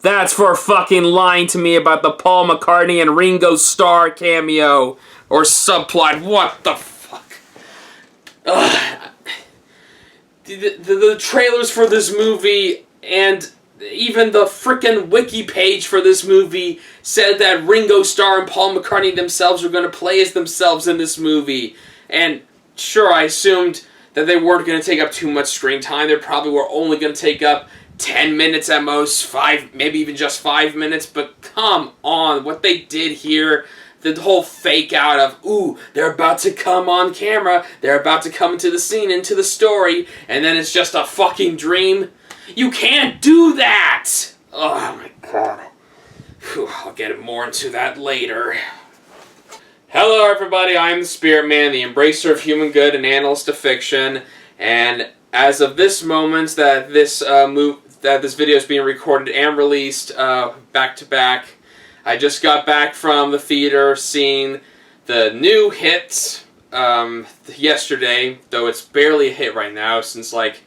That's for fucking lying to me about the Paul McCartney and Ringo Starr cameo. Or subplot. What the fuck? The trailers for this movie and even the frickin' wiki page for this movie said that Ringo Starr and Paul McCartney themselves were going to play as themselves in this movie. And sure, I assumed that they weren't going to take up too much screen time. They probably were only going to take up 10 minutes at most, 5, maybe even just 5 minutes. But come on, what they did here, the whole fake out of, ooh, they're about to come on camera, they're about to come into the scene, into the story, and then it's just a fucking dream. You can't do that! Oh my god. Whew, I'll get more into that later. Hello everybody, I'm the Spirit Man, the embracer of human good and analyst of fiction, and as of this moment that this video is being recorded and released back to back, I just got back from the theater seeing the new hit yesterday, though it's barely a hit right now since like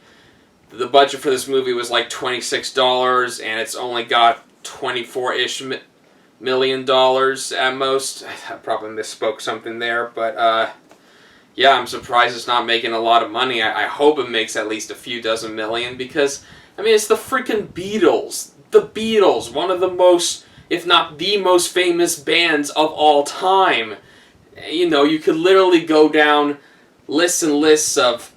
the budget for this movie was like $26 and it's only got $24-ish million at most. I probably misspoke something there, but yeah, I'm surprised it's not making a lot of money. I hope it makes at least a few dozen million because, I mean, it's the freaking Beatles. The Beatles, one of the most, if not the most famous bands of all time. You know, you could literally go down lists and lists of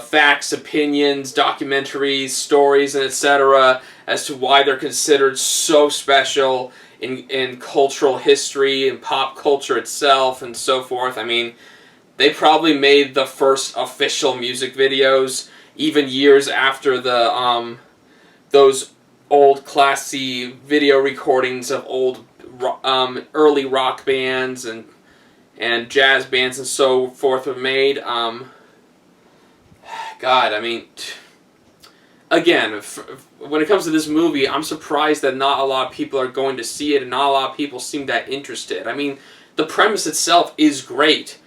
facts, opinions, documentaries, stories, and etc. as to why they're considered so special in cultural history and pop culture itself and so forth. I mean, they probably made the first official music videos even years after the those old classy video recordings of old early rock bands and jazz bands and so forth were made. God, I mean, again, when it comes to this movie, I'm surprised that not a lot of people are going to see it and not a lot of people seem that interested. I mean, the premise itself is great.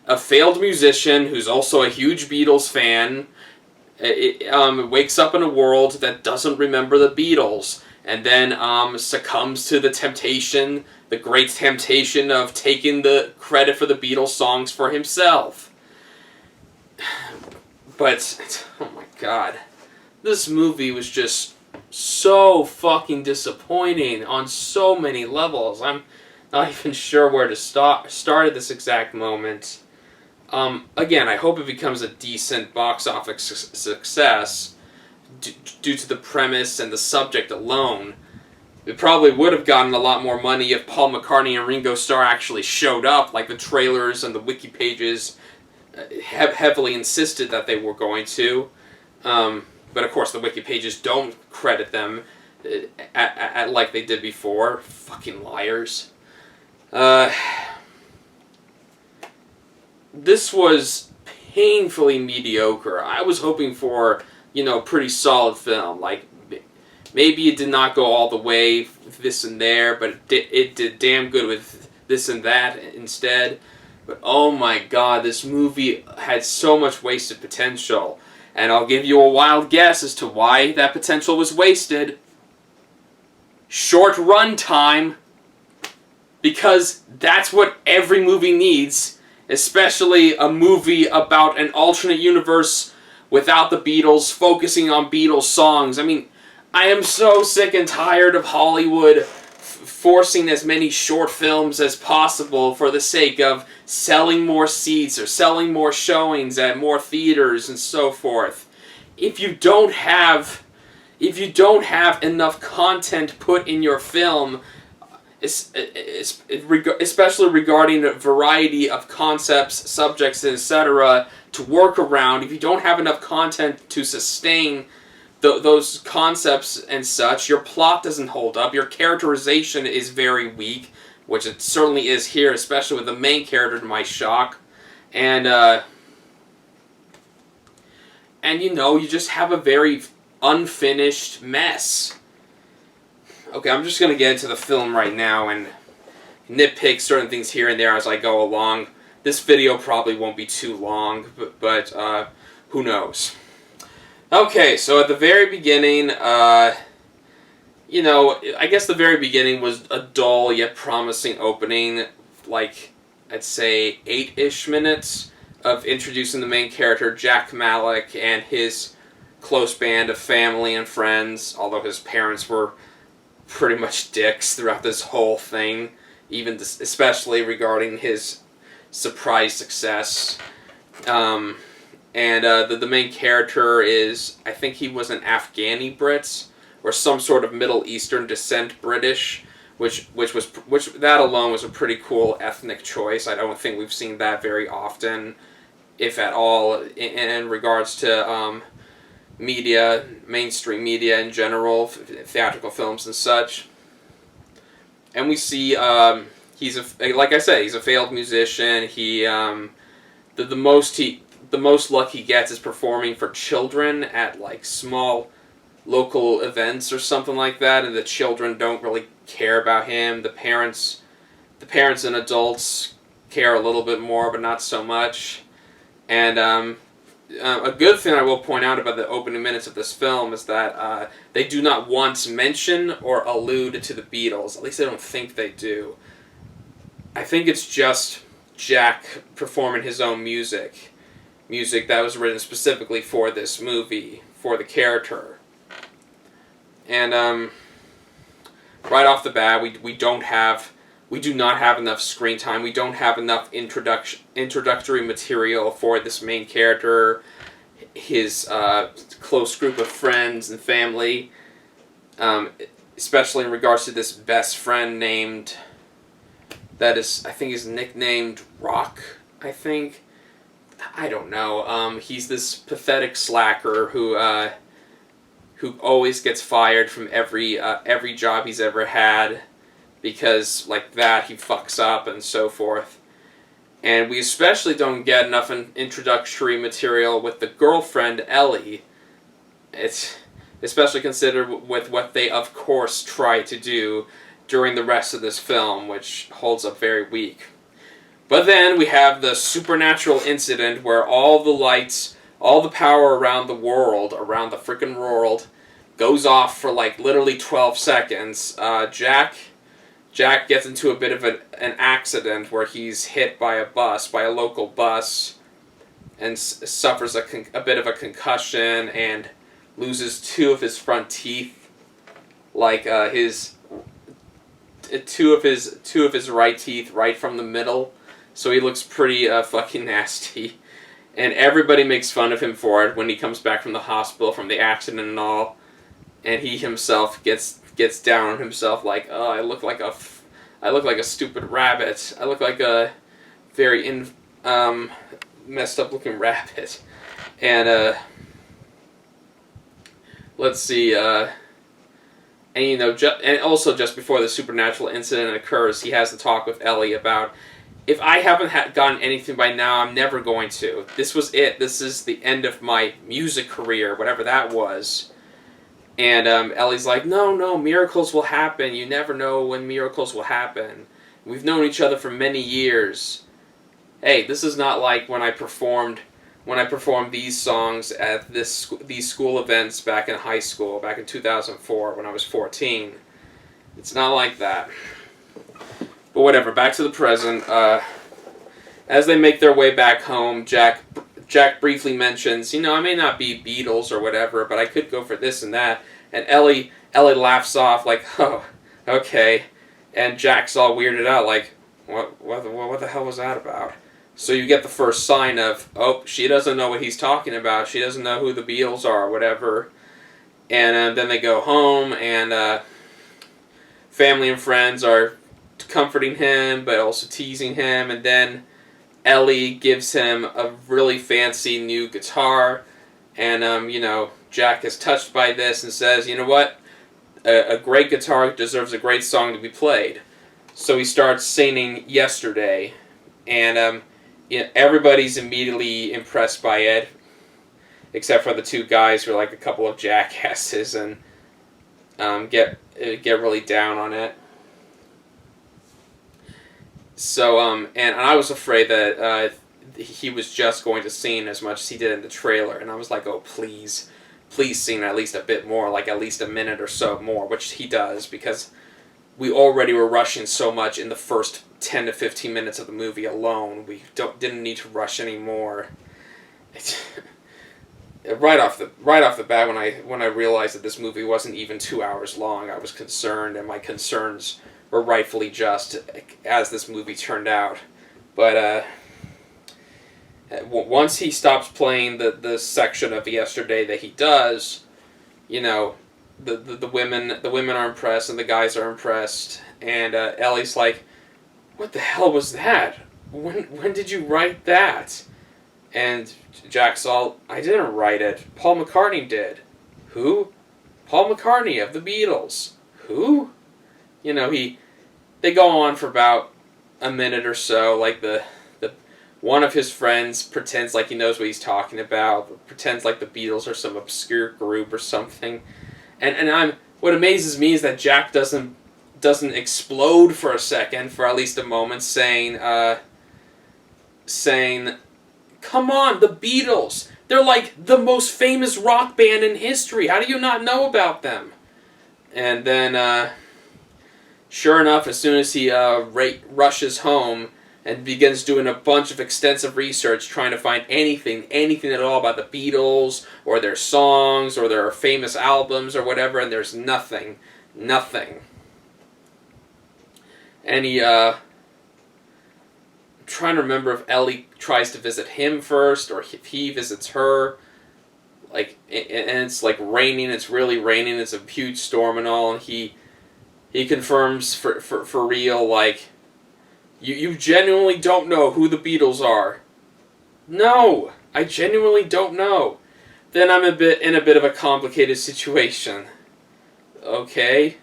A failed musician who's also a huge Beatles fan wakes up in a world that doesn't remember the Beatles and then succumbs to the temptation, the great temptation of taking the credit for the Beatles songs for himself. But, oh my god, this movie was just so fucking disappointing on so many levels. I'm not even sure where to start at this exact moment. Again, I hope it becomes a decent box office success due to the premise and the subject alone. It probably would have gotten a lot more money if Paul McCartney and Ringo Starr actually showed up, like the trailers and the wiki pages heavily insisted that they were going to. But of course the wiki pages don't credit them like they did before. Fucking liars. This was painfully mediocre. I was hoping for, you know, pretty solid film. Like, maybe it did not go all the way with this and there, but it did damn good with this and that instead. But oh my god, this movie had so much wasted potential. And I'll give you a wild guess as to why that potential was wasted. Short run time. Because that's what every movie needs. Especially a movie about an alternate universe without the Beatles, focusing on Beatles songs. I mean, I am so sick and tired of Hollywood forcing as many short films as possible for the sake of selling more seats or selling more showings at more theaters and so forth. If you don't have enough content put in your film, especially regarding a variety of concepts, subjects, etc., to work around, if you don't have enough content to sustain those concepts and such, your plot doesn't hold up, your characterization is very weak, which it certainly is here, especially with the main character to my shock, and you know, you just have a very unfinished mess. Okay, I'm just going to get into the film right now and nitpick certain things here and there as I go along. This video probably won't be too long, but who knows. Okay, so at the very beginning, I guess the very beginning was a dull yet promising opening, like, I'd say 8-ish minutes of introducing the main character, Jack Malik, and his close band of family and friends, although his parents were pretty much dicks throughout this whole thing, especially regarding his surprise success. The main character is, I think he was an Afghani Brit, or some sort of Middle Eastern descent British, which that alone was a pretty cool ethnic choice. I don't think we've seen that very often, if at all, in regards to media, mainstream media in general, theatrical films and such. And we see like I said, he's a failed musician. The most luck he gets is performing for children at like small local events or something like that, and the children don't really care about him. The parents and adults care a little bit more, but not so much. And a good thing I will point out about the opening minutes of this film is that they do not once mention or allude to the Beatles. At least I don't think they do. I think it's just Jack performing his own music that was written specifically for this movie, for the character. And right off the bat, we do not have enough screen time. We don't have enough introductory material for this main character, his close group of friends and family, especially in regards to this best friend named, I think is nicknamed Rock, I think. I don't know. He's this pathetic slacker who always gets fired from every job he's ever had, because like that he fucks up and so forth. And we especially don't get enough introductory material with the girlfriend Ellie. It's especially considered with what they of course try to do during the rest of this film, which holds up very weak. But then we have the supernatural incident where all the lights, all the power around the frickin' world, goes off for like literally 12 seconds. Jack gets into a bit of an accident where he's hit by a local bus, and suffers a bit of a concussion and loses 2 of his front teeth, like two of his right teeth right from the middle. So he looks pretty fucking nasty. And everybody makes fun of him for it when he comes back from the hospital from the accident and all. And he himself gets down on himself like, oh, I look like a stupid rabbit. I look like a very messed up looking rabbit. And let's see. And and also just before the supernatural incident occurs, he has the talk with Ellie about, if I haven't gotten anything by now, I'm never going to. This was it. This is the end of my music career, whatever that was. And Ellie's like, no, miracles will happen. You never know when miracles will happen. We've known each other for many years. Hey, this is not like when I performed these songs at these school events back in high school, back in 2004 when I was 14. It's not like that. But whatever, back to the present. As they make their way back home, Jack briefly mentions, I may not be Beatles or whatever, but I could go for this and that. And Ellie laughs off like, oh, okay. And Jack's all weirded out like, what the hell was that about? So you get the first sign of, oh, she doesn't know what he's talking about. She doesn't know who the Beatles are or whatever. And then they go home, and family and friends are comforting him, but also teasing him. And then Ellie gives him a really fancy new guitar. And, Jack is touched by this and says, you know what? A great guitar deserves a great song to be played. So he starts singing Yesterday. And, everybody's immediately impressed by it, except for the 2 guys who are like a couple of jackasses and get really down on it. So, and I was afraid that he was just going to sing as much as he did in the trailer, and I was like, oh, please, police scene at least a bit more, like at least a minute or so more, which he does, because we already were rushing so much in the first 10 to 15 minutes of the movie alone. We didn't need to rush anymore. Right off the bat, when I realized that this movie wasn't even 2 hours long, I was concerned, and my concerns were rightfully just, as this movie turned out. But once he stops playing the section of yesterday that he does, you know, the women are impressed and the guys are impressed, and Ellie's like, "What the hell was that? When did you write that?" And Jack's all, "I didn't write it. Paul McCartney did." "Who?" "Paul McCartney of the Beatles." "Who?" You know, they go on for about a minute or so, like the one of his friends pretends like he knows what he's talking about, pretends like the Beatles are some obscure group or something. And what amazes me is that Jack doesn't explode for a second, for at least a moment, saying, "Come on, the Beatles! They're like the most famous rock band in history. How do you not know about them?" And then, sure enough, as soon as he rushes home and begins doing a bunch of extensive research trying to find anything at all about the Beatles, or their songs, or their famous albums, or whatever, and there's nothing. And he, trying to remember if Ellie tries to visit him first, or if he visits her. Like, and it's like raining, it's really raining, it's a huge storm and all, and he confirms for real, like, You genuinely don't know who the Beatles are." "No, I genuinely don't know." "Then I'm in a bit of a complicated situation." "Okay."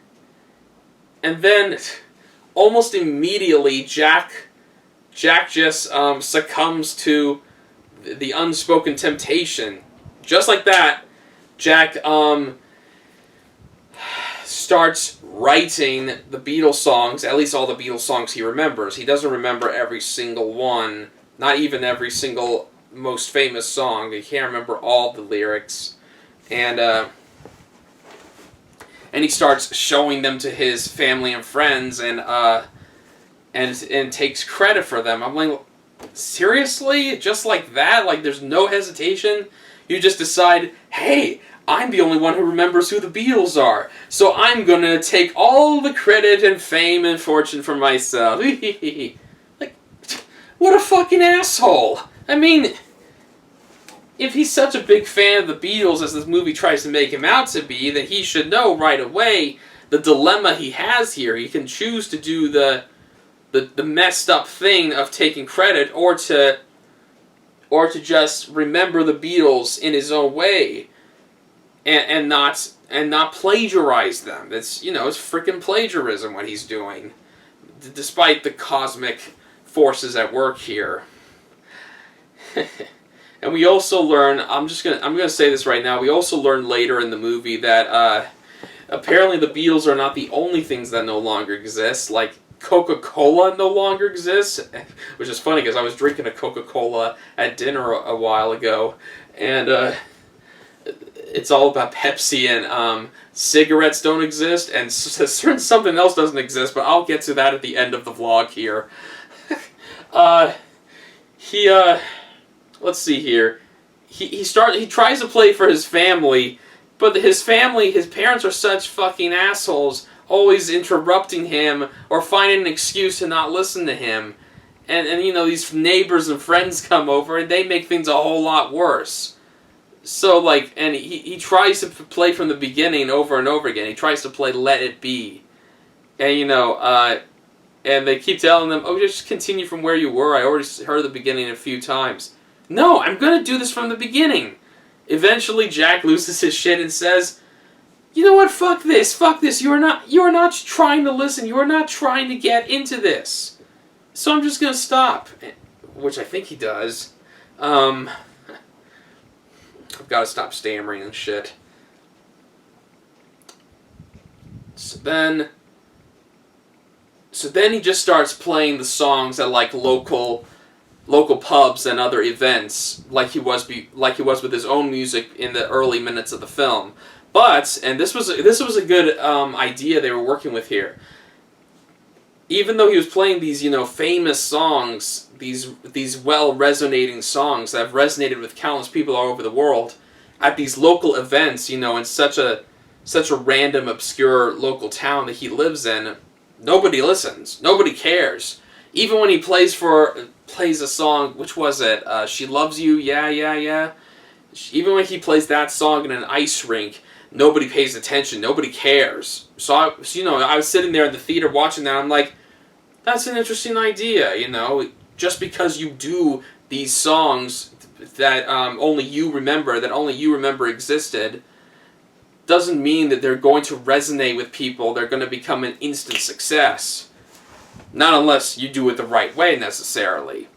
And then, almost immediately, Jack just succumbs to the unspoken temptation. Just like that, Jack starts writing the Beatles songs, at least all the Beatles songs he remembers. He doesn't remember every single one, not even every single most famous song. He can't remember all the lyrics. And he starts showing them to his family and friends, and takes credit for them. I'm like, seriously? Just like that? Like, there's no hesitation? You just decide, hey, I'm the only one who remembers who the Beatles are, so I'm gonna take all the credit and fame and fortune for myself. Like, what a fucking asshole! I mean, if he's such a big fan of the Beatles as this movie tries to make him out to be, then he should know right away the dilemma he has here. He can choose to do the messed up thing of taking credit, or to just remember the Beatles in his own way. And not plagiarize them. It's freaking plagiarism what he's doing, despite the cosmic forces at work here. And we also learn, I'm gonna say this right now. We also learn later in the movie that apparently the Beatles are not the only things that no longer exist. Like, Coca-Cola no longer exists, which is funny because I was drinking a Coca-Cola at dinner a while ago, and it's all about Pepsi, and cigarettes don't exist, and something else doesn't exist, but I'll get to that at the end of the vlog here. Let's see here. He tries to play for his family, but his parents are such fucking assholes, always interrupting him or finding an excuse to not listen to him. And these neighbors and friends come over, and they make things a whole lot worse. So, like, and he tries to play from the beginning over and over again. He tries to play Let It Be. And, and they keep telling them, "Oh, just continue from where you were. I already heard the beginning a few times." "No, I'm going to do this from the beginning." Eventually, Jack loses his shit and says, "You know what? Fuck this. You are not trying to listen. You are not trying to get into this. So I'm just going to stop." Which I think he does. I've got to stop stammering and shit. So then he just starts playing the songs at, like, local local pubs and other events like he was with his own music in the early minutes of the film. But, and this was a good idea they were working with here. Even though he was playing these, famous songs, these well-resonating songs that have resonated with countless people all over the world, at these local events, in such a random, obscure local town that he lives in, nobody listens. Nobody cares. Even when he plays a song, which was it? She Loves You, Yeah, Yeah, Yeah. Even when he plays that song in an ice rink, nobody pays attention. Nobody cares. So I was sitting there in the theater watching that. I'm like, that's an interesting idea. Just because you do these songs that only you remember existed, doesn't mean that they're going to resonate with people. They're going to become an instant success. Not unless you do it the right way, necessarily.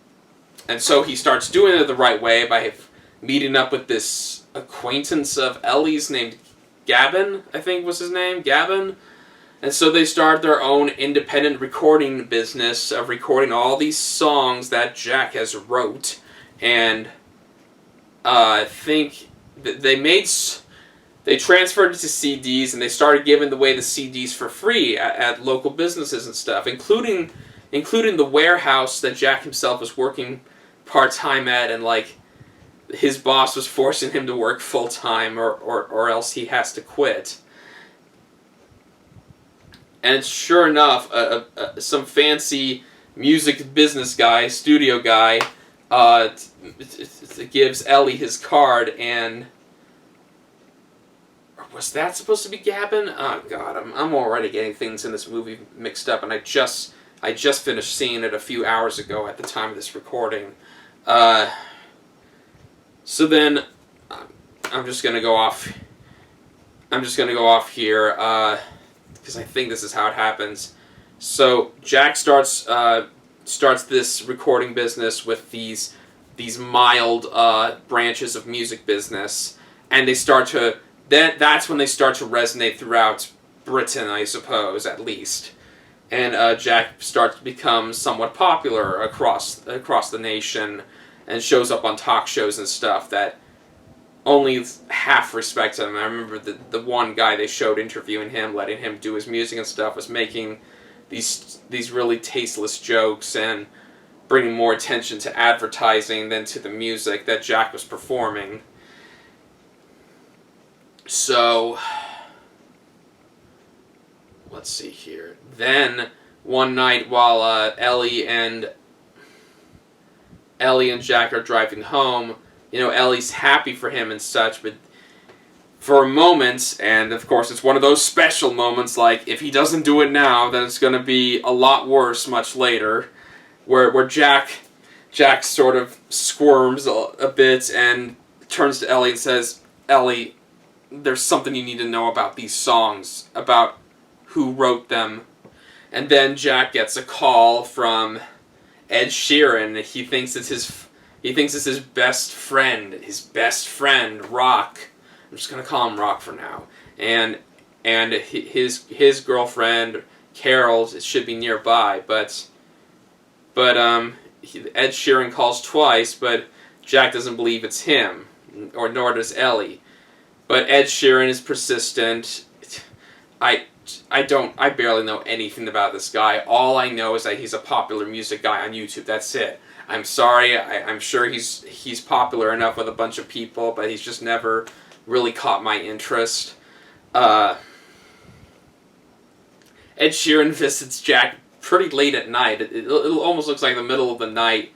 And so he starts doing it the right way by meeting up with this acquaintance of Ellie's named Gavin, I think was his name, Gavin. And so they start their own independent recording business of recording all these songs that Jack has wrote. And I think they transferred it to CDs, and they started giving away the CDs for free at local businesses and stuff, including the warehouse that Jack himself was working part-time at, and his boss was forcing him to work full-time or else he has to quit. And sure enough, some fancy music business guy, studio guy, gives Ellie his card, and was that supposed to be Gavin? Oh God, I'm already getting things in this movie mixed up, and I just finished seeing it a few hours ago at the time of this recording. So then, I'm just gonna go off here because I think this is how it happens. So Jack starts this recording business with these mild branches of music business, and they start to. That's when they start to resonate throughout Britain, I suppose, at least. And Jack starts to become somewhat popular across the nation, and shows up on talk shows and stuff that only half respect him. I remember the one guy they showed interviewing him, letting him do his music and stuff, was making these really tasteless jokes and bringing more attention to advertising than to the music that Jack was performing. So, let's see here. Then, one night while Ellie and Jack are driving home, Ellie's happy for him and such, but for a moment, and of course it's one of those special moments, like, if he doesn't do it now, then it's going to be a lot worse much later, where Jack sort of squirms a bit and turns to Ellie and says, Ellie, there's something you need to know about these songs, about who wrote them. And then Jack gets a call from Ed Sheeran. He thinks it's his best friend, Rock. I'm just gonna call him Rock for now. And his girlfriend Carol should be nearby, but Ed Sheeran calls twice, but Jack doesn't believe it's him, or nor does Ellie. But Ed Sheeran is persistent. I barely know anything about this guy. All I know is that he's a popular music guy on YouTube. That's it. I'm sorry. I'm sure he's popular enough with a bunch of people, but he's just never really caught my interest. Ed Sheeran visits Jack pretty late at night. It almost looks like the middle of the night,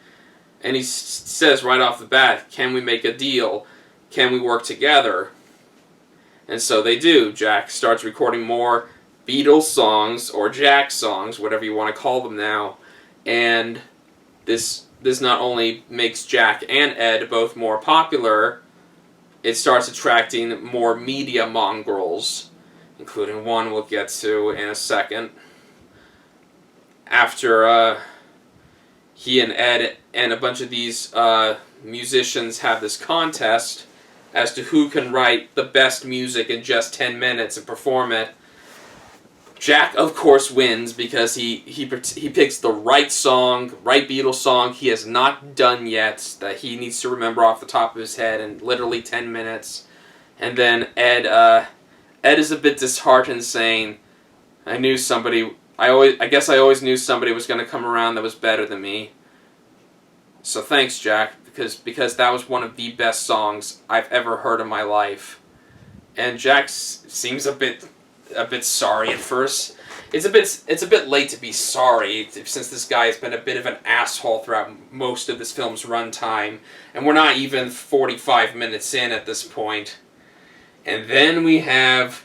and he says right off the bat, "Can we make a deal? Can we work together?" And so they do. Jack starts recording more Beatles songs, or Jack songs, whatever you want to call them now. And this not only makes Jack and Ed both more popular, it starts attracting more media mongrels, including one we'll get to in a second. After he and Ed and a bunch of these musicians have this contest as to who can write the best music in just 10 minutes and perform it, Jack, of course, wins because he picks the right song, right Beatles song he has not done yet, that he needs to remember off the top of his head in literally 10 minutes. And then Ed is a bit disheartened, saying, I guess I always knew somebody was going to come around that was better than me. So thanks, Jack, because that was one of the best songs I've ever heard in my life. And Jack seems a bit sorry at first. It's a bit late to be sorry, since this guy has been a bit of an asshole throughout most of this film's runtime, and we're not even 45 minutes in at this point. And then we have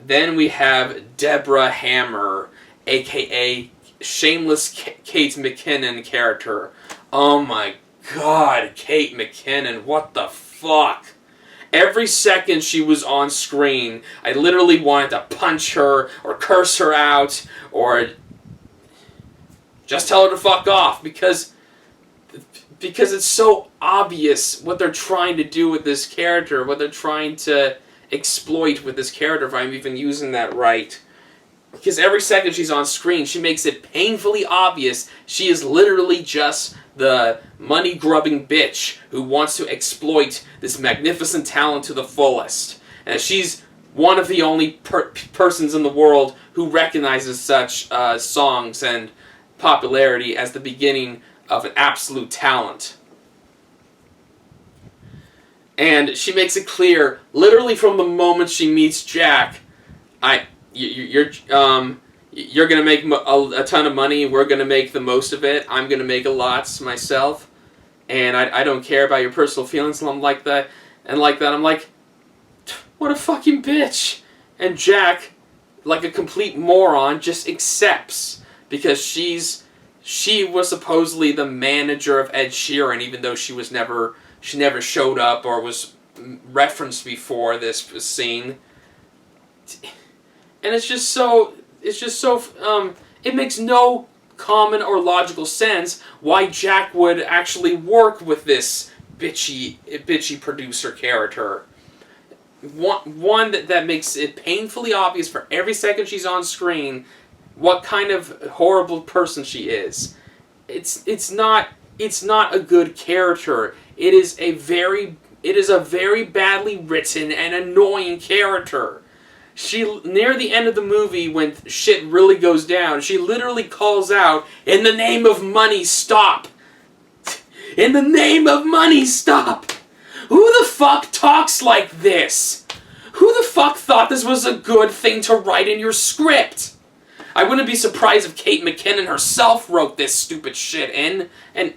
Deborah Hammer, aka Shameless Kate McKinnon character. Oh my god, Kate McKinnon, what the fuck? Every second she was on screen, I literally wanted to punch her, or curse her out, or just tell her to fuck off, because it's so obvious what they're trying to do with this character, what they're trying to exploit with this character, if I'm even using that right. Because every second she's on screen, she makes it painfully obvious she is literally just the money-grubbing bitch who wants to exploit this magnificent talent to the fullest. And she's one of the only persons in the world who recognizes such songs and popularity as the beginning of an absolute talent. And she makes it clear, literally from the moment she meets Jack, you're gonna make a ton of money. We're gonna make the most of it. I'm gonna make a lot myself, and I don't care about your personal feelings. And I'm like that. I'm like, what a fucking bitch. And Jack, like a complete moron, just accepts because she was supposedly the manager of Ed Sheeran, even though she never showed up or was referenced before this scene. And it makes no common or logical sense why Jack would actually work with this bitchy producer character. One that makes it painfully obvious for every second she's on screen what kind of horrible person she is. It's not a good character. It is a very badly written and annoying character. She, near the end of the movie, when shit really goes down, she literally calls out, "In the name of money, stop! In the name of money, stop!" Who the fuck talks like this? Who the fuck thought this was a good thing to write in your script? I wouldn't be surprised if Kate McKinnon herself wrote this stupid shit in, and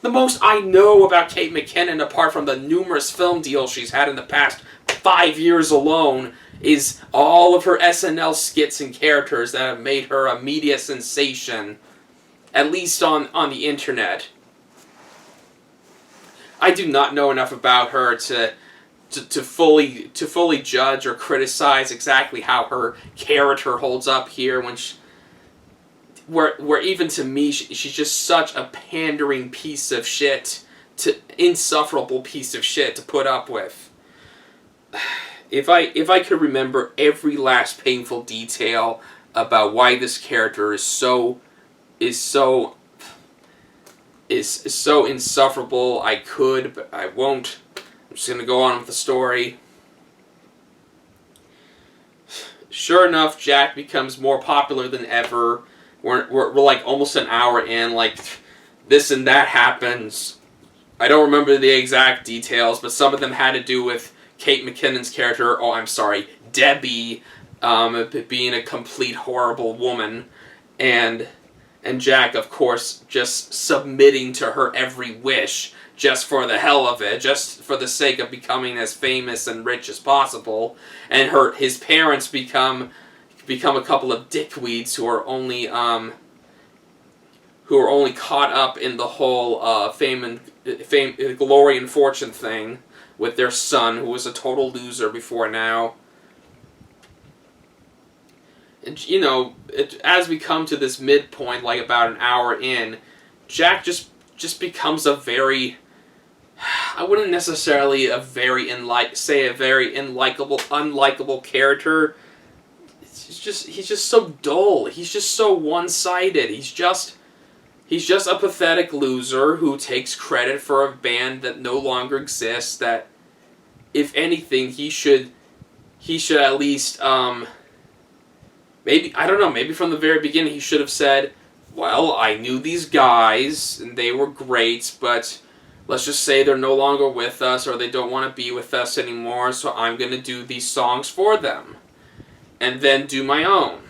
the most I know about Kate McKinnon, apart from the numerous film deals she's had in the past 5 years alone, is all of her SNL skits and characters that have made her a media sensation, at least on the internet. I do not know enough about her to fully judge or criticize exactly how her character holds up here. Where even to me, she's just such a pandering piece of shit, insufferable piece of shit to put up with. If I could remember every last painful detail about why this character is so insufferable, I could, but I won't. I'm just gonna go on with the story. Sure enough, Jack becomes more popular than ever. We're like almost an hour in, like this and that happens. I don't remember the exact details, but some of them had to do with Kate McKinnon's character, Debbie, being a complete horrible woman, and Jack, of course, just submitting to her every wish, just for the hell of it, just for the sake of becoming as famous and rich as possible, and his parents become a couple of dickweeds who are only caught up in the whole fame, glory and fortune thing with their son, who was a total loser before now. And, as we come to this midpoint, like about an hour in, Jack just becomes a very, I wouldn't necessarily say a very unlikable character. he's just so dull. He's just so one-sided. He's just a pathetic loser who takes credit for a band that no longer exists. That, if anything, he should at least maybe, I don't know, maybe from the very beginning he should have said, well, I knew these guys and they were great, but let's just say they're no longer with us or they don't want to be with us anymore, so I'm going to do these songs for them. And then do my own.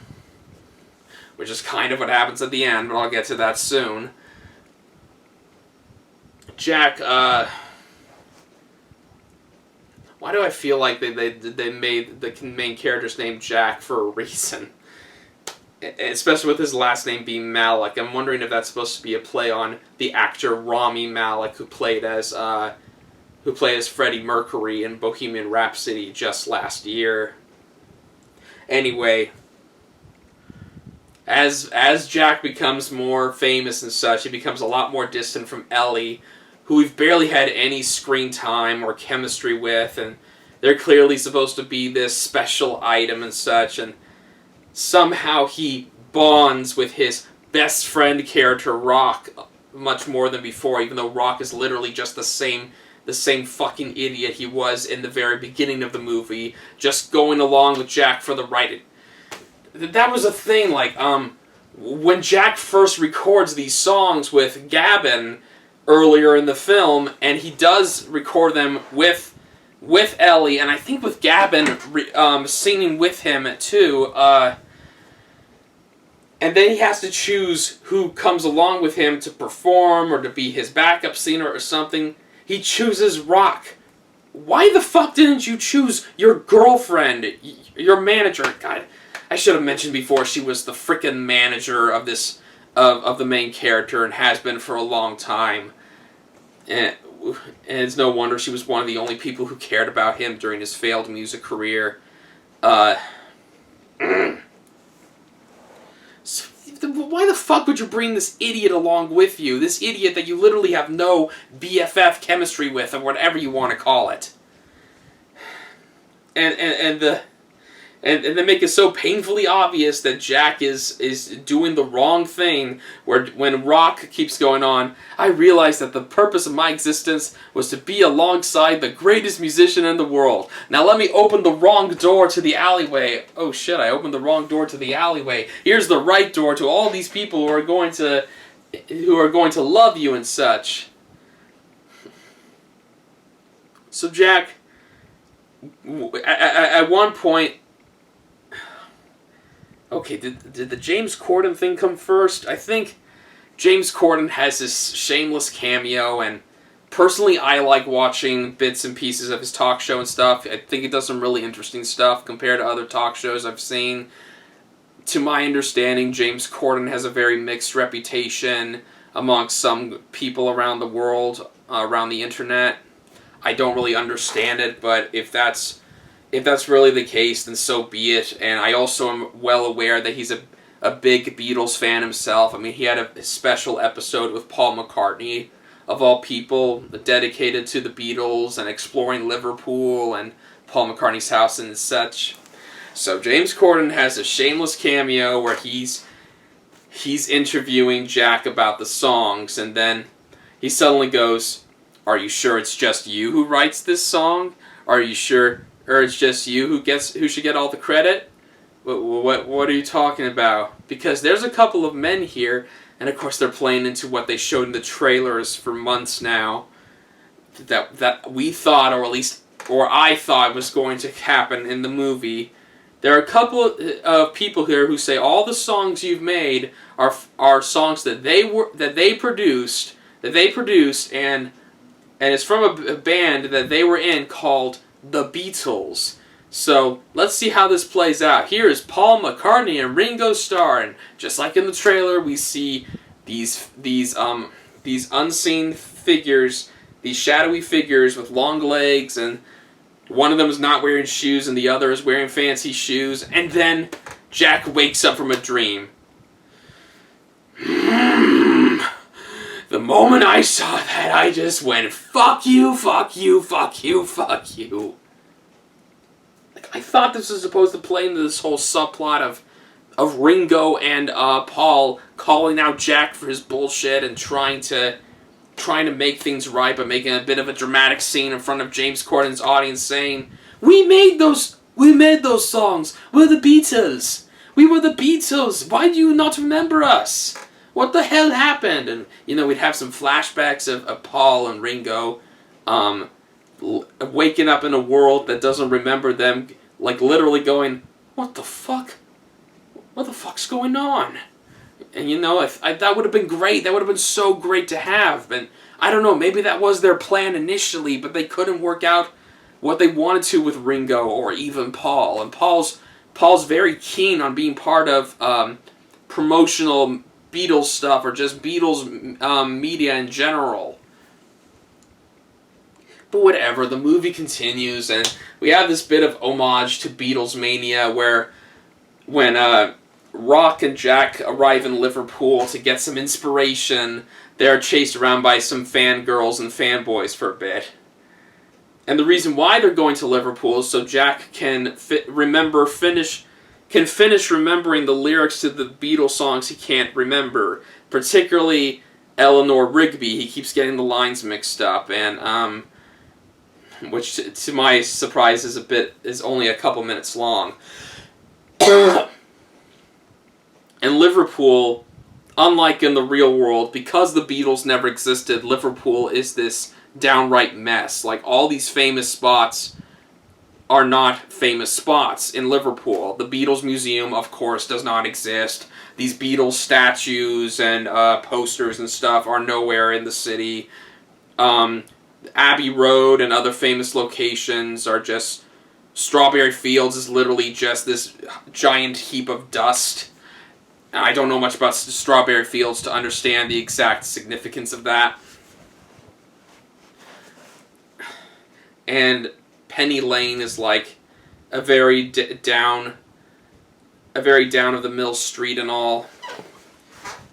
Which is kind of what happens at the end, but I'll get to that soon. Jack, why do I feel like they made the main character's name Jack for a reason? Especially with his last name being Malek. I'm wondering if that's supposed to be a play on the actor Rami Malek, who played as Freddie Mercury in Bohemian Rhapsody just last year. Anyway, as Jack becomes more famous and such, he becomes a lot more distant from Ellie, who we've barely had any screen time or chemistry with, and they're clearly supposed to be this special item and such, and somehow he bonds with his best friend character, Rock, much more than before, even though Rock is literally just the same fucking idiot he was in the very beginning of the movie, just going along with Jack for the right. That was a thing, like, when Jack first records these songs with Gavin earlier in the film, and he does record them with Ellie, and I think with Gavin singing with him too, and then he has to choose who comes along with him to perform or to be his backup singer or something. He chooses Rock. Why the fuck didn't you choose your girlfriend, your manager? God, I should have mentioned before, she was the frickin' manager of this of the main character and has been for a long time. And it's no wonder she was one of the only people who cared about him during his failed music career. So, why the fuck would you bring this idiot along with you? This idiot that you literally have no BFF chemistry with, or whatever you want to call it. And they make it so painfully obvious that Jack is doing the wrong thing, when Rock keeps going on, I realized that the purpose of my existence was to be alongside the greatest musician in the world. Now let me open the wrong door to the alleyway. Oh shit, I opened the wrong door to the alleyway. Here's the right door to all these people who are going to love you and such. So Jack, at one point, okay, did the James Corden thing come first? I think James Corden has this shameless cameo, and personally I like watching bits and pieces of his talk show and stuff. I think he does some really interesting stuff compared to other talk shows I've seen. To my understanding, James Corden has a very mixed reputation amongst some people around the world, around the internet. I don't really understand it, but if that's really the case, then so be it. And I also am well aware that he's a big Beatles fan himself. I mean, he had a special episode with Paul McCartney, of all people, dedicated to the Beatles and exploring Liverpool and Paul McCartney's house and such. So James Corden has a shameless cameo where he's interviewing Jack about the songs, and then he suddenly goes, "Are you sure it's just you who writes this song? Are you sure, or it's just you who should get all the credit? What are you talking about? Because there's a couple of men here," and of course they're playing into what they showed in the trailers for months now, that we thought, or I thought was going to happen in the movie. There are a couple of people here who say all the songs you've made are songs that they produced, and it's from a band that they were in called the Beatles. So let's see how this plays out. Here is Paul McCartney and Ringo Starr, and just like in the trailer, we see these unseen figures, these shadowy figures with long legs, and one of them is not wearing shoes and the other is wearing fancy shoes, and then Jack wakes up from a dream. The moment I saw that, I just went, fuck you, fuck you, fuck you, fuck you. Like, I thought this was supposed to play into this whole subplot of Ringo and Paul calling out Jack for his bullshit and trying to make things right, but making a bit of a dramatic scene in front of James Corden's audience, saying, "We made those songs. We're the Beatles. We were the Beatles. Why do you not remember us? What the hell happened?" And we'd have some flashbacks of Paul and Ringo, waking up in a world that doesn't remember them, like literally going, "What the fuck? What the fuck's going on?" And that would have been great. That would have been so great to have. And I don't know, maybe that was their plan initially, but they couldn't work out what they wanted to with Ringo or even Paul. And Paul's very keen on being part of promotional Beatles stuff or just Beatles media in general. But whatever, the movie continues, and we have this bit of homage to Beatles mania where when Rock and Jack arrive in Liverpool to get some inspiration, they're chased around by some fangirls and fanboys for a bit. And the reason why they're going to Liverpool is so Jack can finish remembering the lyrics to the Beatles songs he can't remember, particularly Eleanor Rigby. He keeps getting the lines mixed up, and which to my surprise is only a couple minutes long. And Liverpool, unlike in the real world, because the Beatles never existed, Liverpool is this downright mess. Like, all these famous spots are not famous spots in Liverpool. The Beatles Museum, of course, does not exist. These Beatles statues and posters and stuff are nowhere in the city. Abbey Road and other famous locations are just... Strawberry Fields is literally just this giant heap of dust. I don't know much about Strawberry Fields to understand the exact significance of that. And Penny Lane is like a very down of the mill street and all.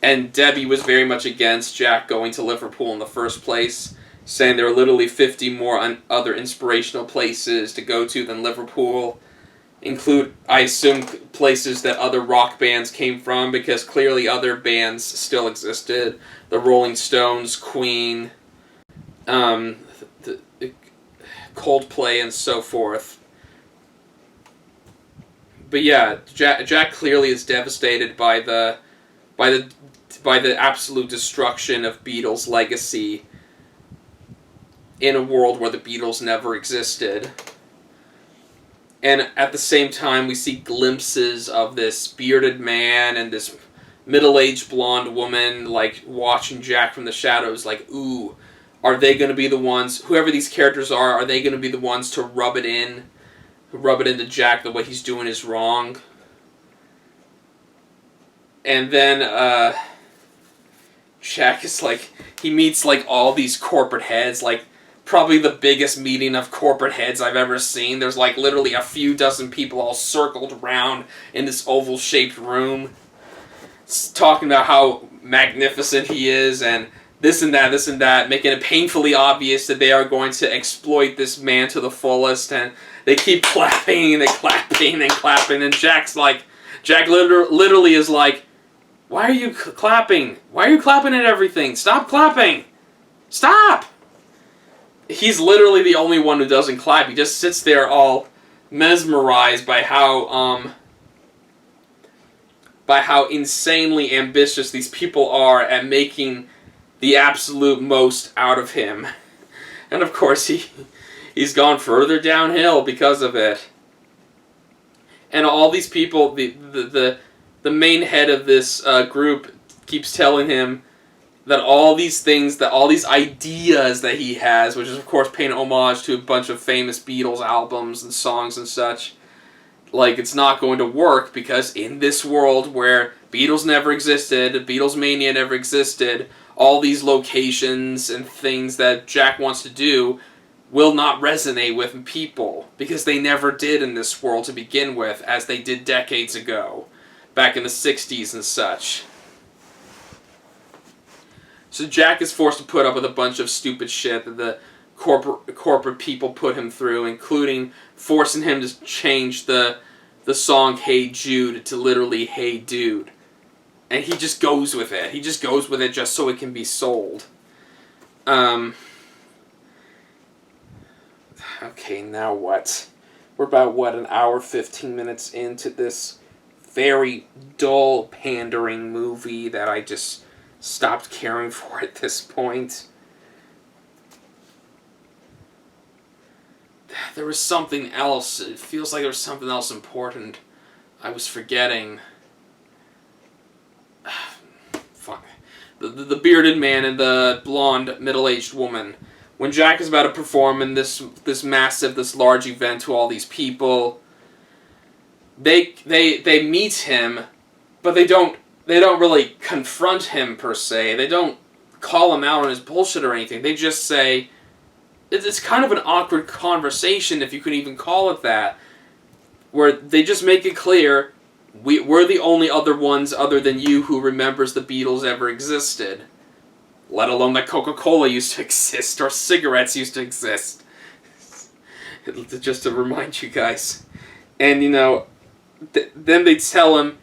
And Debbie was very much against Jack going to Liverpool in the first place, saying there are literally 50 more other inspirational places to go to than Liverpool. Include, I assume, places that other rock bands came from, because clearly other bands still existed. The Rolling Stones, Queen, Coldplay, and so forth. But yeah, Jack clearly is devastated by the absolute destruction of Beatles' legacy in a world where the Beatles never existed. And at the same time, we see glimpses of this bearded man and this middle-aged blonde woman, like, watching Jack from the shadows, like, ooh, are they going to be the ones, whoever these characters are they going to be the ones to rub it into Jack that what he's doing is wrong? And then, Jack is like, he meets, like, all these corporate heads, like, probably the biggest meeting of corporate heads I've ever seen. There's like literally a few dozen people all circled around in this oval-shaped room, talking about how magnificent he is and this and that, making it painfully obvious that they are going to exploit this man to the fullest, and they keep clapping and clapping and clapping, and Jack literally is like, why are you clapping? Why are you clapping at everything? Stop clapping! Stop! He's literally the only one who doesn't clap. He just sits there all mesmerized by how insanely ambitious these people are at making the absolute most out of him. And of course he's gone further downhill because of it. And all these people, the main head of this group keeps telling him that all these things, that all these ideas that he has, which is of course paying homage to a bunch of famous Beatles albums and songs and such, like, it's not going to work because in this world where Beatles never existed, Beatles mania never existed, all these locations and things that Jack wants to do will not resonate with people because they never did in this world to begin with, as they did decades ago, back in the 60s and such. So Jack is forced to put up with a bunch of stupid shit that the corporate people put him through, including forcing him to change the song "Hey Jude" to literally "Hey Dude," and he just goes with it. He just goes with it just so it can be sold. Okay, now what? We're about, an hour 15 minutes into this very dull, pandering movie that I just stopped caring for at this point. There was something else. It feels like there was something else important I was forgetting. Fuck. The bearded man and the blonde, middle-aged woman. When Jack is about to perform in this large event to all these people, they meet him, but they don't really confront him per se. They don't call him out on his bullshit or anything. They just say, it's kind of an awkward conversation, if you could even call it that, where they just make it clear, we're the only other ones other than you who remembers the Beatles ever existed. Let alone that Coca-Cola used to exist, or cigarettes used to exist. Just to remind you guys. And, then they tell him,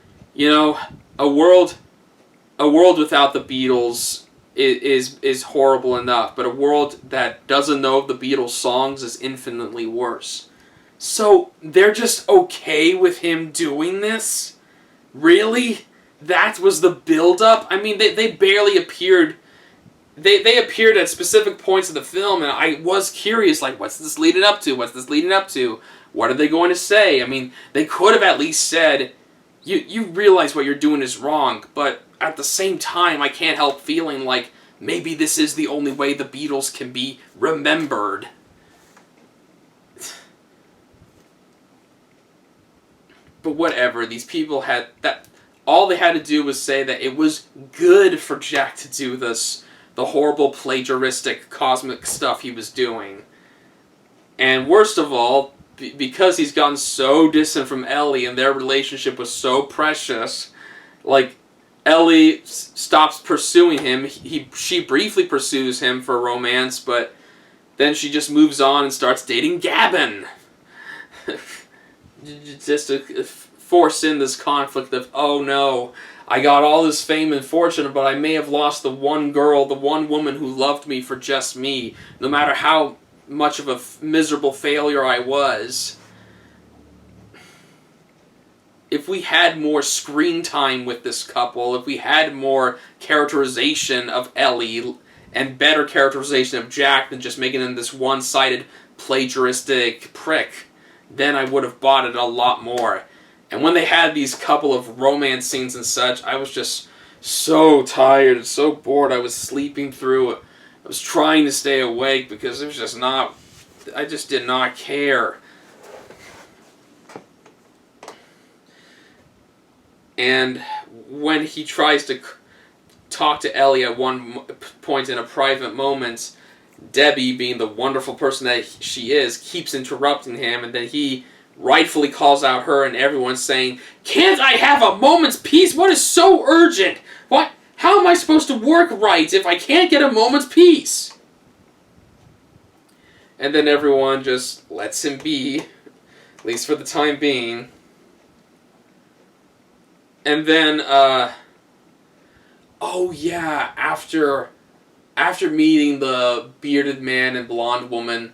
a world without the Beatles is horrible enough, but a world that doesn't know of the Beatles songs is infinitely worse. So, they're just okay with him doing this? Really? That was the build-up? I mean, they barely appeared. They appeared at specific points of the film, and I was curious, like, what's this leading up to? What's this leading up to? What are they going to say? I mean, they could have at least said, you realize what you're doing is wrong, but at the same time, I can't help feeling like maybe this is the only way the Beatles can be remembered. But whatever, these people had that. All they had to do was say that it was good for Jack to do this, the horrible plagiaristic cosmic stuff he was doing. And worst of all, because he's gotten so distant from Ellie and their relationship was so precious, like, Ellie stops pursuing him. She briefly pursues him for romance, but then she just moves on and starts dating Gavin. Just to force in this conflict of, oh no, I got all this fame and fortune, but I may have lost the one girl, the one woman who loved me for just me, no matter how much of a miserable failure I was. If we had more screen time with this couple, if we had more characterization of Ellie and better characterization of Jack than just making him this one-sided plagiaristic prick, then I would have bought it a lot more. And when they had these couple of romance scenes and such, I was just so tired and so bored. I was sleeping through it. I was trying to stay awake because it was just not... I just did not care. And when he tries to talk to Ellie at one point in a private moment, Debbie, being the wonderful person that she is, keeps interrupting him, and then he rightfully calls out her and everyone saying, "Can't I have a moment's peace? What is so urgent? What? How am I supposed to work right if I can't get a moment's peace?" And then everyone just lets him be, at least for the time being. And then, oh yeah, after meeting the bearded man and blonde woman,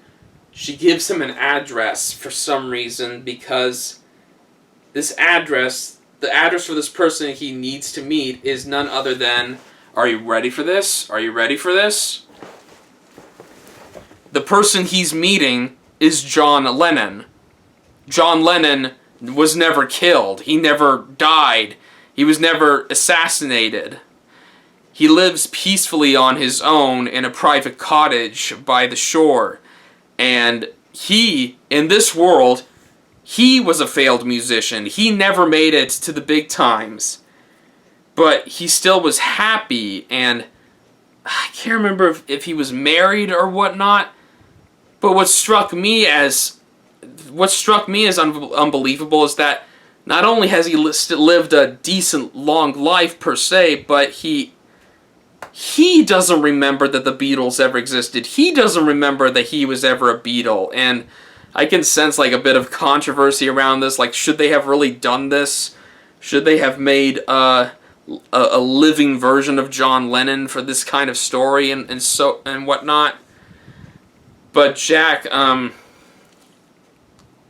she gives him an address for some reason, because this address, the address for this person he needs to meet, is none other than, are you ready for this? Are you ready for this? The person he's meeting is John Lennon. John Lennon was never killed. He never died. He was never assassinated. He lives peacefully on his own in a private cottage by the shore. And he, in this world, he was a failed musician. He never made it to the big times. But he still was happy, and I can't remember if he was married or whatnot. But what struck me as unbelievable is that not only has he lived a decent long life per se, but he he doesn't remember that the Beatles ever existed. He doesn't remember that he was ever a Beatle. And I can sense like a bit of controversy around this. Like, should they have really done this? Should they have made a living version of John Lennon for this kind of story and whatnot? But Jack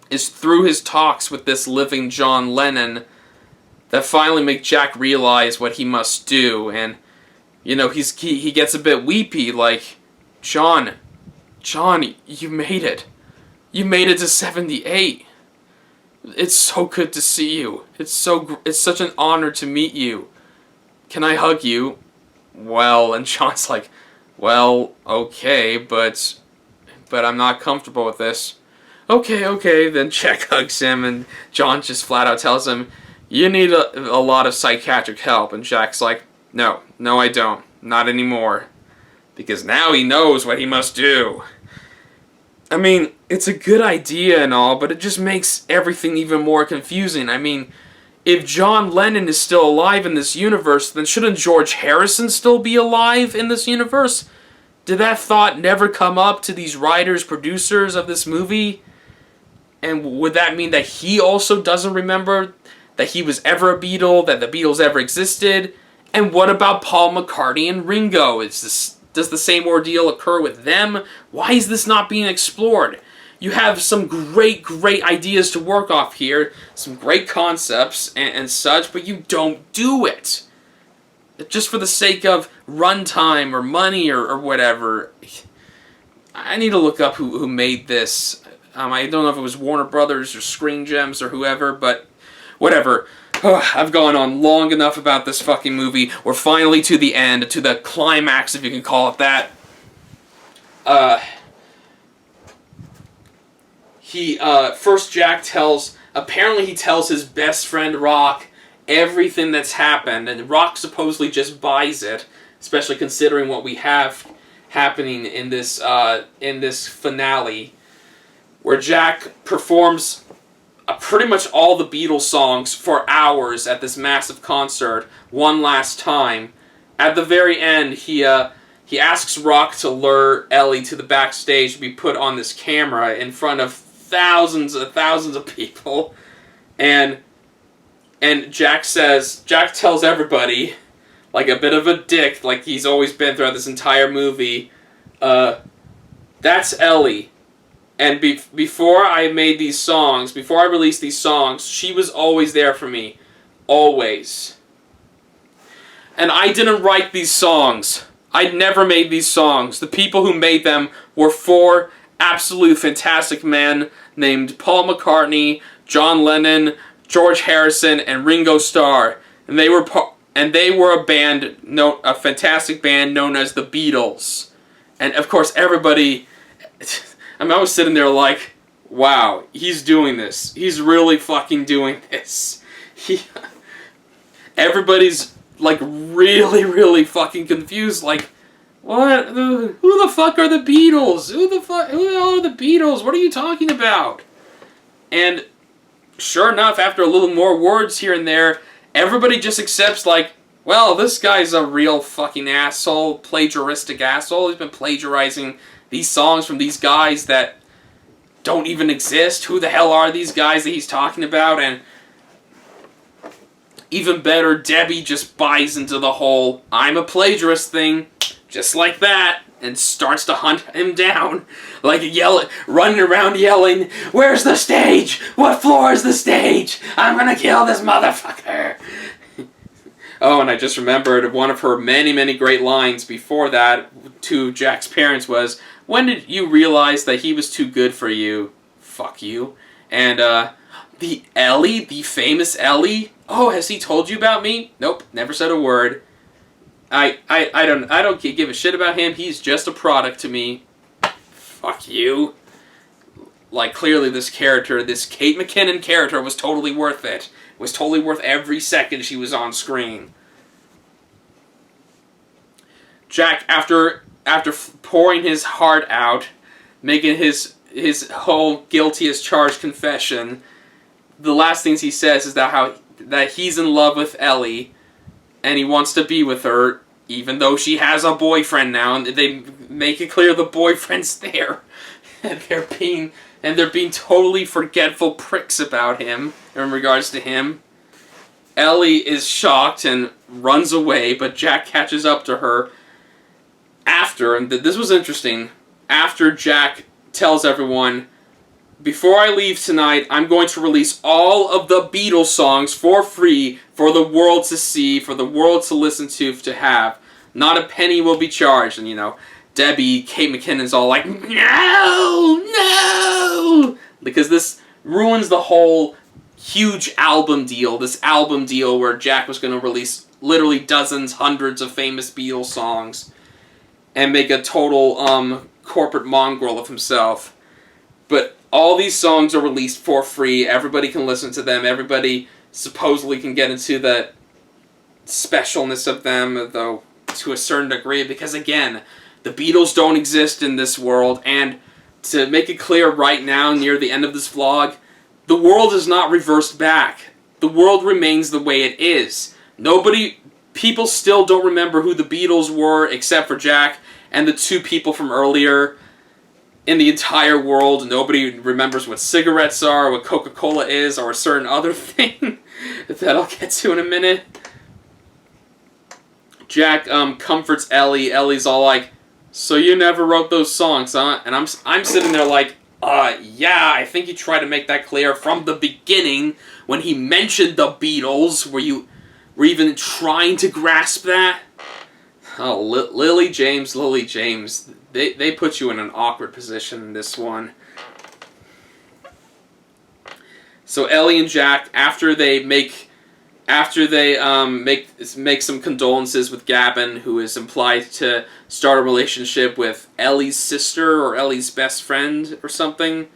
is through his talks with this living John Lennon that finally make Jack realize what he must do. And you know, he gets a bit weepy, like, John, you made it. You made it to 78. It's so good to see you. It's such an honor to meet you. Can I hug you? Well, and John's like, well, okay, but I'm not comfortable with this. Okay, then Jack hugs him, and John just flat out tells him, you need a lot of psychiatric help, and Jack's like, no, I don't. Not anymore. Because now he knows what he must do. I mean, it's a good idea and all, but it just makes everything even more confusing. I mean, if John Lennon is still alive in this universe, then shouldn't George Harrison still be alive in this universe? Did that thought never come up to these writers, producers of this movie? And would that mean that he also doesn't remember that he was ever a Beatle, that the Beatles ever existed? And what about Paul McCartney and Ringo? Does the same ordeal occur with them? Why is this not being explored? You have some great ideas to work off here, some great concepts and such, but you don't do it. Just for the sake of runtime or money or whatever. I need to look up who made this. I don't know if it was Warner Brothers or Screen Gems or whoever, but whatever. I've gone on long enough about this fucking movie. We're finally to the end, to the climax, if you can call it that. First Jack apparently he tells his best friend Rock everything that's happened, and Rock supposedly just buys it, especially considering what we have happening in this finale, where Jack performs pretty much all the Beatles songs for hours at this massive concert one last time. At the very end, he asks Rock to lure Ellie to the backstage to be put on this camera in front of thousands of people, and Jack tells everybody, like a bit of a dick, like he's always been throughout this entire movie, that's Ellie. And before I made these songs, before I released these songs, she was always there for me. Always. And I didn't write these songs. I'd never made these songs. The people who made them were four absolute fantastic men named Paul McCartney, John Lennon, George Harrison, and Ringo Starr. And they were a band, a fantastic band known as the Beatles. And of course everybody... I mean, I was sitting there like, wow, he's doing this. He's really fucking doing this. Everybody's like really fucking confused. Like, what? Who the fuck are the Beatles? Who the hell are the Beatles? What are you talking about? And sure enough, after a little more words here and there, everybody just accepts like, well, this guy's a real fucking asshole, plagiaristic asshole. He's been plagiarizing these songs from these guys that don't even exist. Who the hell are these guys that he's talking about? And even better, Debbie just buys into the whole I'm a plagiarist thing, just like that, and starts to hunt him down, like running around yelling, where's the stage? What floor is the stage? I'm gonna kill this motherfucker. Oh, and I just remembered one of her many great lines before that to Jack's parents was, when did you realize that he was too good for you? Fuck you. And, the Ellie, the famous Ellie? Oh, has he told you about me? Nope, never said a word. I don't give a shit about him. He's just a product to me. Fuck you. Like, clearly this character, this Kate McKinnon character was totally worth it. Was totally worth every second she was on screen. Jack, after pouring his heart out, making his whole guilty as charged confession, the last things he says is that he's in love with Ellie, and he wants to be with her, even though she has a boyfriend now, and they make it clear the boyfriend's there, and they're being totally forgetful pricks about him in regards to him. Ellie is shocked and runs away, but Jack catches up to her after, and this was interesting, after Jack tells everyone, before I leave tonight, I'm going to release all of the Beatles songs for free for the world to see, for the world to listen to have. Not a penny will be charged. And, you know, Debbie, Kate McKinnon's all like, no! Because this ruins the whole huge album deal. This album deal where Jack was going to release literally dozens, hundreds of famous Beatles songs and make a total corporate mongrel of himself. But all these songs are released for free. Everybody can listen to them. Everybody supposedly can get into the specialness of them, though to a certain degree, because again, the Beatles don't exist in this world, and to make it clear right now, near the end of this vlog, the world is not reversed back. The world remains the way it is. People still don't remember who the Beatles were, except for Jack and the two people from earlier. In the entire world, nobody remembers what cigarettes are, what Coca-Cola is, or a certain other thing that I'll get to in a minute. Jack comforts Ellie. Ellie's all like, so you never wrote those songs, huh? And I'm sitting there like, yeah, I think you tried to make that clear from the beginning when he mentioned the Beatles. Were you even trying to grasp that? Oh, Lily James. They put you in an awkward position in this one. So Ellie and Jack, after they make some condolences with Gavin, who is implied to start a relationship with Ellie's sister or Ellie's best friend or something,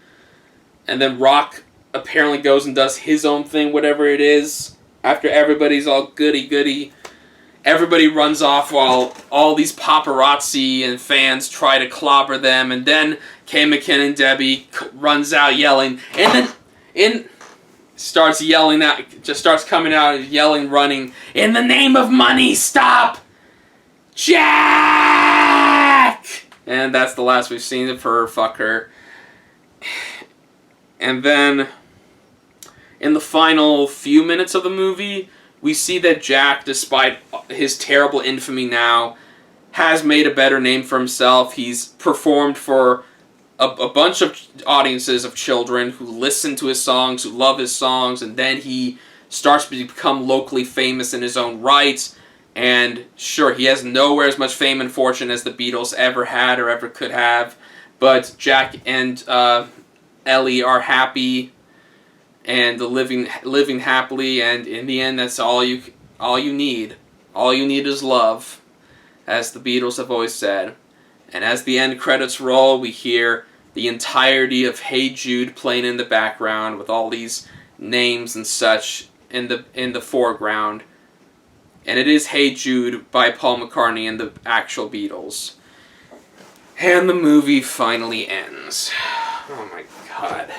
and then Rock apparently goes and does his own thing, whatever it is. After everybody's all goody-goody, everybody runs off while all these paparazzi and fans try to clobber them, and then Kay McKinnon, Debbie, runs out yelling, and then starts coming out and yelling, running, in the name of money, stop! Jack! And that's the last we've seen of her, fuck her. And then, in the final few minutes of the movie, we see that Jack, despite his terrible infamy now, has made a better name for himself. He's performed for a bunch of audiences of children who listen to his songs, who love his songs, and then he starts to become locally famous in his own right. And sure, he has nowhere as much fame and fortune as the Beatles ever had or ever could have, but Jack and Ellie are happy and living happily, and in the end, that's all you need. All you need is love, as the Beatles have always said. And as the end credits roll, we hear the entirety of Hey Jude playing in the background with all these names and such in the foreground. And it is Hey Jude by Paul McCartney and the actual Beatles. And the movie finally ends. Oh my god.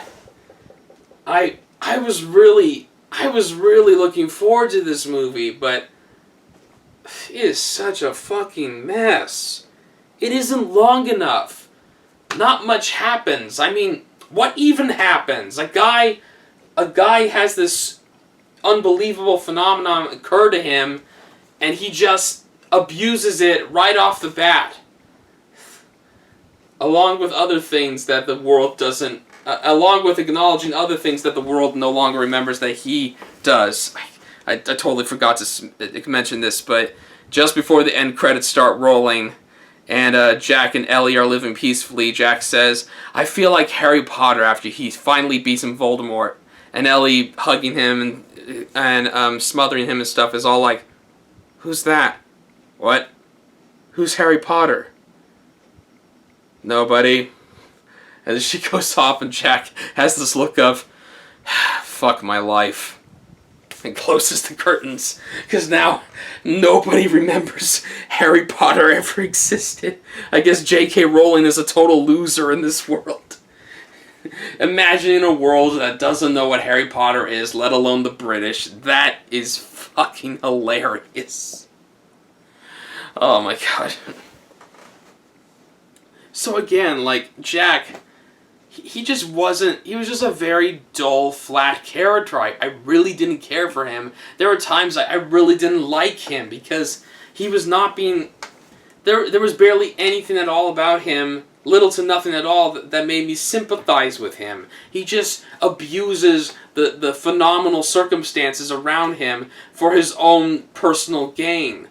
I was really looking forward to this movie, but it is such a fucking mess. It isn't long enough. Not much happens. I mean, what even happens? A guy has this unbelievable phenomenon occur to him, and he just abuses it right off the bat. Along with other things that the world doesn't... along with acknowledging other things that the world no longer remembers that he does. I totally forgot to mention this, but just before the end credits start rolling, and Jack and Ellie are living peacefully, Jack says, I feel like Harry Potter after he finally beats him Voldemort. And Ellie, hugging him and smothering him and stuff, is all like, who's that? What? Who's Harry Potter? Nobody. And she goes off, and Jack has this look of, fuck my life. And closes the curtains, because now nobody remembers Harry Potter ever existed. I guess J.K. Rowling is a total loser in this world. Imagining a world that doesn't know what Harry Potter is, let alone the British, that is fucking hilarious. Oh my god. So again, like, Jack, he just wasn't, he was just a very dull, flat character. I really didn't care for him. There were times I really didn't like him because he was not being, there was barely anything at all about him, little to nothing at all, that made me sympathize with him. He just abuses the phenomenal circumstances around him for his own personal gain.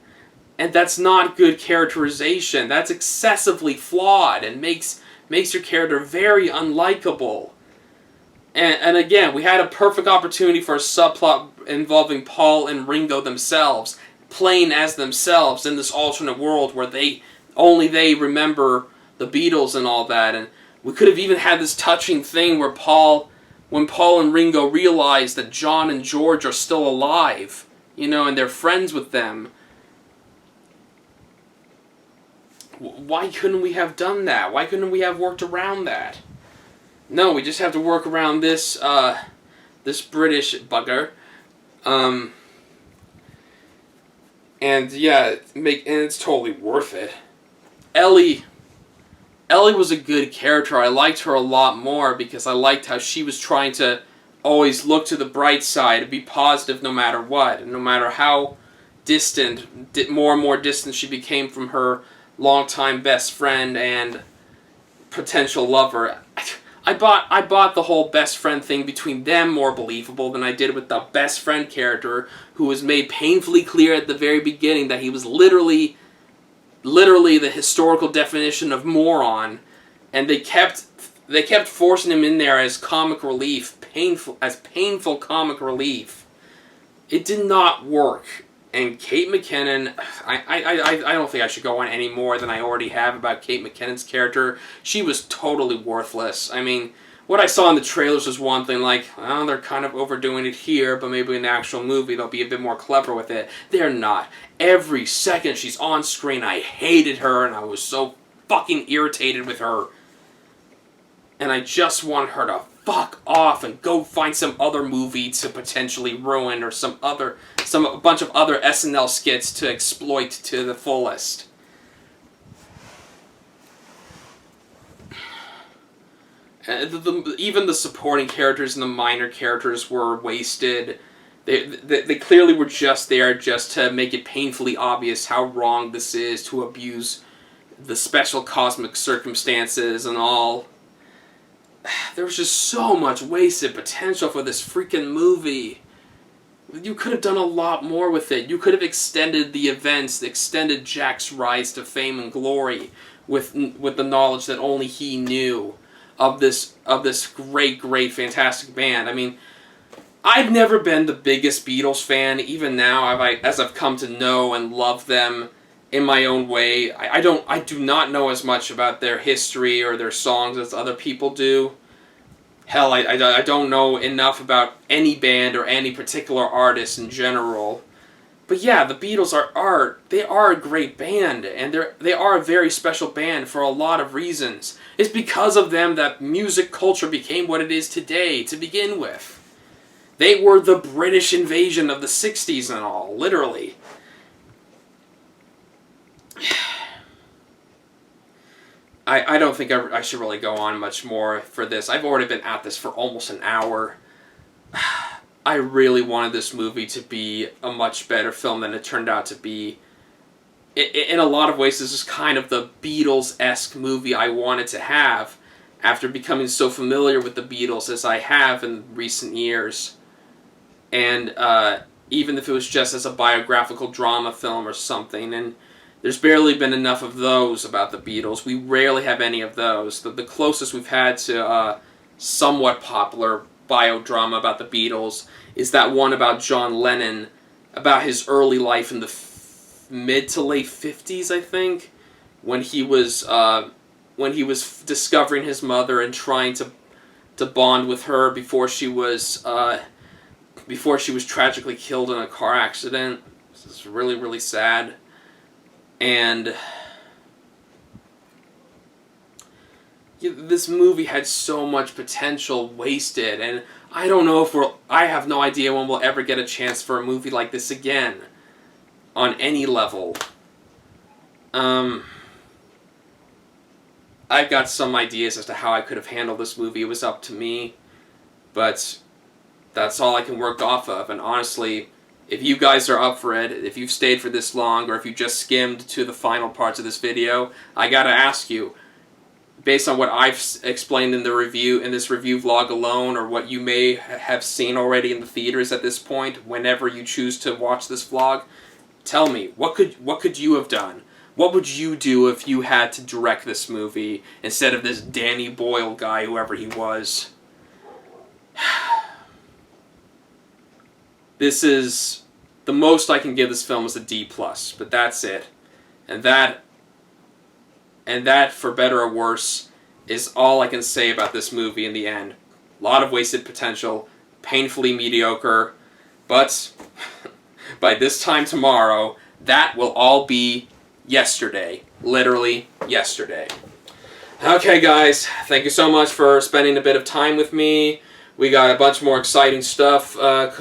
And that's not good characterization. That's excessively flawed and makes your character very unlikable. And again, we had a perfect opportunity for a subplot involving Paul and Ringo themselves, playing as themselves in this alternate world where only they remember the Beatles and all that. And we could have even had this touching thing where when Paul and Ringo realize that John and George are still alive, and they're friends with them. Why couldn't we have done that? Why couldn't we have worked around that? No, we just have to work around this this British bugger. And yeah, and it's totally worth it. Ellie was a good character. I liked her a lot more because I liked how she was trying to always look to the bright side and be positive no matter what, and no matter how more and more distant she became from her longtime best friend and potential lover. I bought the whole best friend thing between them more believable than I did with the best friend character, who was made painfully clear at the very beginning that he was literally the historical definition of moron, and they kept forcing him in there as comic relief, painful comic relief. It did not work. And Kate McKinnon, I don't think I should go on any more than I already have about Kate McKinnon's character. She was totally worthless. I mean, what I saw in the trailers was one thing, like, oh, they're kind of overdoing it here, but maybe in the actual movie they'll be a bit more clever with it. They're not. Every second she's on screen, I hated her, and I was so fucking irritated with her. And I just want her to fuck off and go find some other movie to potentially ruin, or a bunch of other SNL skits to exploit to the fullest. Even the supporting characters and the minor characters were wasted. They clearly were just there just to make it painfully obvious how wrong this is, to abuse the special cosmic circumstances and all. There was just so much wasted potential for this freaking movie. You could have done a lot more with it. You could have extended the events, extended Jack's rise to fame and glory with the knowledge that only he knew of this great, fantastic band. I mean, I've never been the biggest Beatles fan. Even now, as I've come to know and love them in my own way, I do not know as much about their history or their songs as other people do. Hell, I don't know enough about any band or any particular artist in general. But yeah, the Beatles they are a great band, and they are a very special band for a lot of reasons. It's because of them that music culture became what it is today to begin with. They were the British invasion of the 60s and all, literally. I don't think I should really go on much more for this. I've already been at this for almost an hour. I really wanted this movie to be a much better film than it turned out to be. In a lot of ways, this is kind of the Beatles-esque movie I wanted to have after becoming so familiar with the Beatles as I have in recent years. And even if it was just as a biographical drama film or something, and there's barely been enough of those about the Beatles. We rarely have any of those. The closest we've had to somewhat popular biodrama about the Beatles is that one about John Lennon, about his early life in the mid to late 50s, I think, when he was discovering his mother and trying to bond with her before she was tragically killed in a car accident. This is really, really sad. And this movie had so much potential wasted, and I don't know if I have no idea when we'll ever get a chance for a movie like this again, on any level. I've got some ideas as to how I could have handled this movie. It was up to me, but that's all I can work off of. And honestly, if you guys are up for it, if you've stayed for this long, or if you just skimmed to the final parts of this video, I gotta ask you, based on what I've explained in the review, in this review vlog alone, or what you may have seen already in the theaters at this point, whenever you choose to watch this vlog, tell me, what could you have done? What would you do if you had to direct this movie instead of this Danny Boyle guy, whoever he was? This is the most I can give this film is a D+, but that's it. And that, for better or worse, is all I can say about this movie in the end. A lot of wasted potential, painfully mediocre, but by this time tomorrow, that will all be yesterday. Literally yesterday. Okay, guys, thank you so much for spending a bit of time with me. We got a bunch more exciting stuff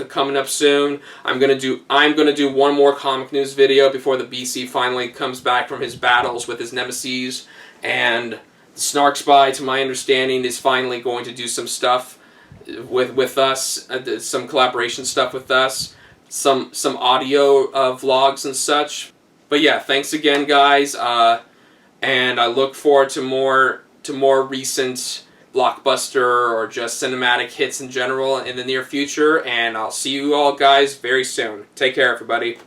coming up soon. I'm gonna do one more comic news video before the BC finally comes back from his battles with his nemesis, and the Snark Spy, to my understanding, is finally going to do some stuff with us, some collaboration stuff with us, some audio vlogs and such. But yeah, thanks again, guys, and I look forward to more recent blockbuster or just cinematic hits in general in the near future, and I'll see you all guys very soon. Take care, everybody.